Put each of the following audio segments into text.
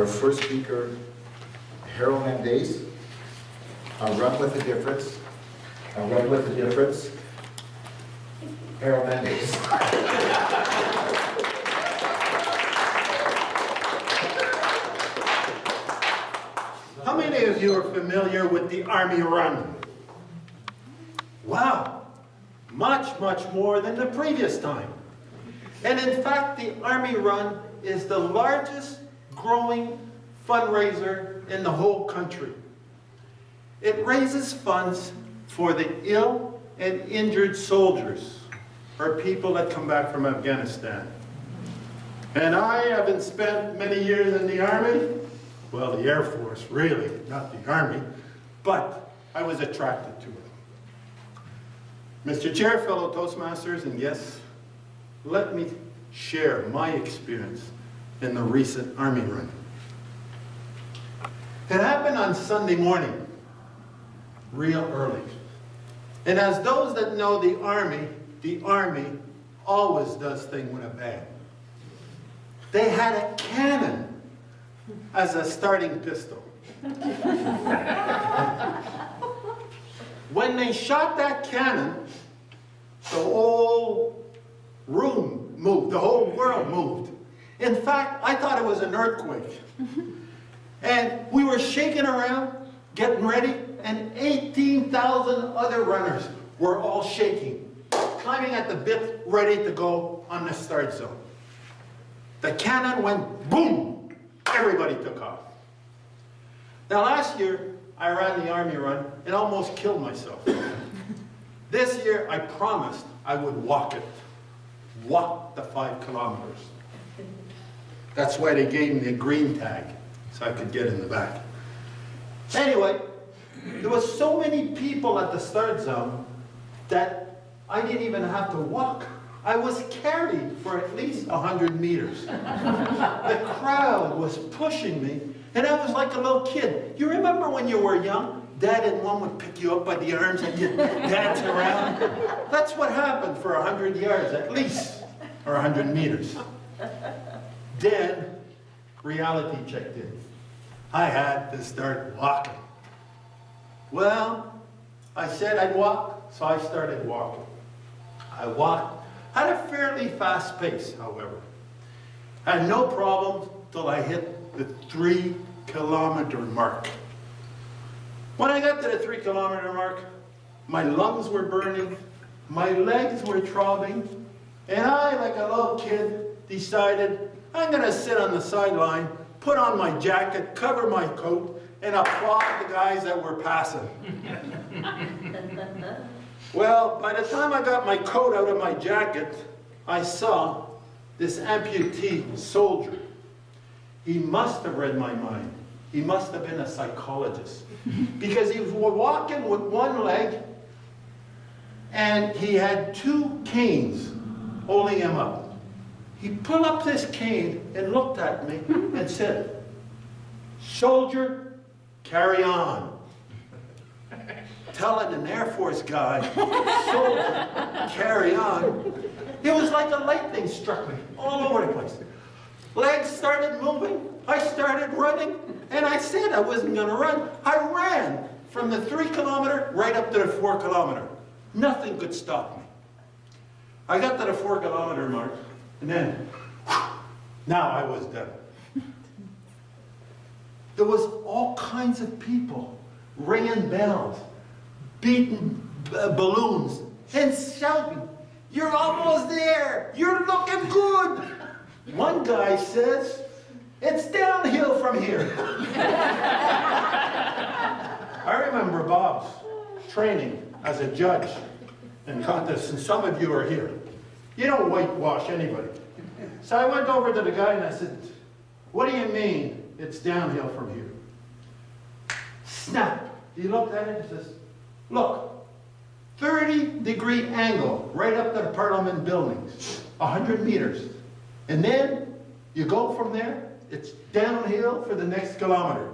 our first speaker, Harold Mendez. I'll run with the difference. I'll run with the difference. Harold Mendez. How many of you are familiar with the Army Run? Wow, much more than the previous time. And in fact, the Army Run is the largest growing fundraiser in the whole country. It raises funds for the ill and injured soldiers, or people that come back from Afghanistan. And I haven't spent many years in the Army, well, the Air Force, really, not the Army, but I was attracted to it. Mr. Chair, fellow Toastmasters, and guests, let me share my experience in the recent Army Run. It happened on Sunday morning, real early. And as those that know the Army always does things with a bang. They had a cannon as a starting pistol. When they shot that cannon, the whole room moved, the whole world moved. In fact, I thought it was an earthquake. And we were shaking around, getting ready, and 18,000 other runners were all shaking, climbing at the bit, ready to go on the start zone. The cannon went boom, everybody took off. Now last year, I ran the Army Run and almost killed myself. This year, I promised I would walk it. Walk the 5 kilometers. That's why they gave me a green tag, so I could get in the back. Anyway, there was so many people at the start zone that I didn't even have to walk. I was carried for at least 100 meters. The crowd was pushing me, and I was like a little kid. You remember when you were young? Dad and Mom would pick you up by the arms and you'd dance around. That's what happened for 100 yards at least, or 100 meters. Then, reality checked in. I had to start walking. Well, I said I'd walk, so I started walking. I walked at a fairly fast pace, however. I had no problems till I hit the 3 kilometer mark. When I got to the 3 kilometer mark, my lungs were burning, my legs were throbbing, and I, like a little kid, decided I'm going to sit on the sideline, put on my jacket, cover my coat, and applaud the guys that were passing. Well, by the time I got my coat out of my jacket, I saw this amputee soldier. He must have read my mind. He must have been a psychologist. Because he was walking with one leg, and he had 2 canes holding him up. He pulled up this cane and looked at me and said, "Soldier, carry on." Telling an Air Force guy, "Soldier, carry on." It was like a lightning struck me all over the place. Legs started moving, I started running, and I said I wasn't going to run. I ran from the 3 kilometer right up to the 4 kilometer. Nothing could stop me. I got to the 4 kilometer mark, and then, now I was done. There was all kinds of people ringing bells, beating balloons, and shouting, "You're almost there! You're looking good!" One guy says, "It's downhill from here." I remember Bob's training as a judge in contests, and some of you are here. You don't whitewash anybody. So I went over to the guy and I said, "What do you mean it's downhill from here?" Snap! He looked at it and says, "Look, 30-degree angle right up to the Parliament buildings, 100 meters. And then you go from there, it's downhill for the next kilometer."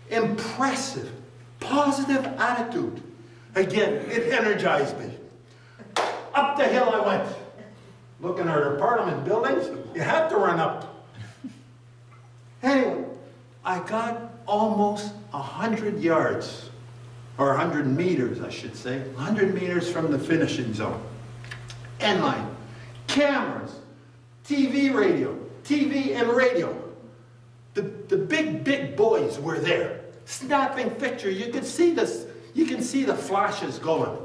Impressive, positive attitude. Again, it energized me. Up the hill I went. Looking at our Parliament buildings, you have to run up. Anyway, I got almost 100 yards, or 100 meters, I should say, 100 meters from the finishing zone. End line, cameras, TV and radio. The big boys were there, snapping pictures. You can see the flashes going.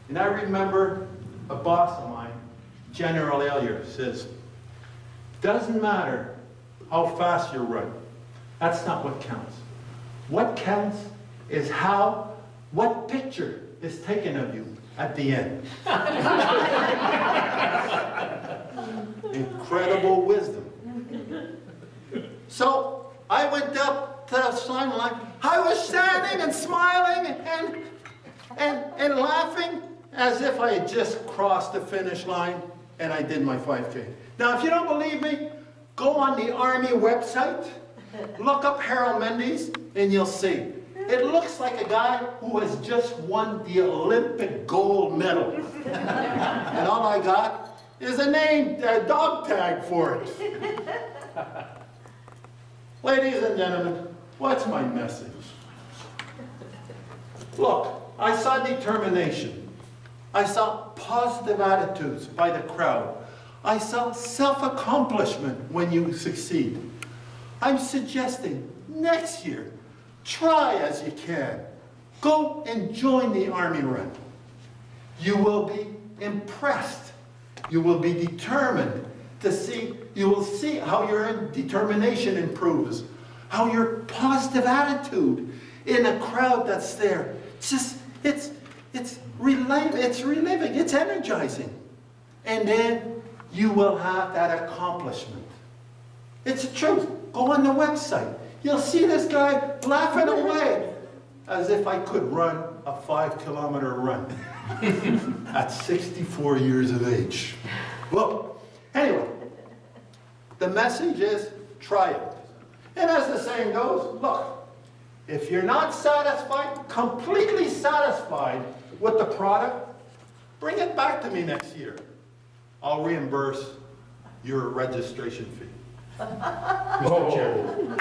And I remember a boss of mine, General Elliott, says, doesn't matter how fast you run. That's not what counts. What counts is what picture is taken of you at the end. Incredible wisdom. So I went up to the sign line. I was standing and smiling and laughing as if I had just crossed the finish line and I did my 5K. Now, if you don't believe me, go on the Army website, look up Harold Mendes, and you'll see. It looks like a guy who has just won the Olympic gold medal. And all I got is a dog tag for it. Ladies and gentlemen, what's my message? Look, I saw determination. I saw positive attitudes by the crowd. I saw self-accomplishment when you succeed. I'm suggesting next year, try as you can. Go and join the Army Run. You will be impressed. You will be determined to see, you will see how your determination improves, how your positive attitude in a crowd that's there. It's reliving, it's energizing. And then you will have that accomplishment. It's the truth. Go on the website. You'll see this guy laughing away as if I could run a 5-kilometer run at 64 years of age. Look, anyway, the message is try it. And as the saying goes, look, if you're not satisfied, completely satisfied with the product, bring it back to me next year. I'll reimburse your registration fee. Mr. Chairman.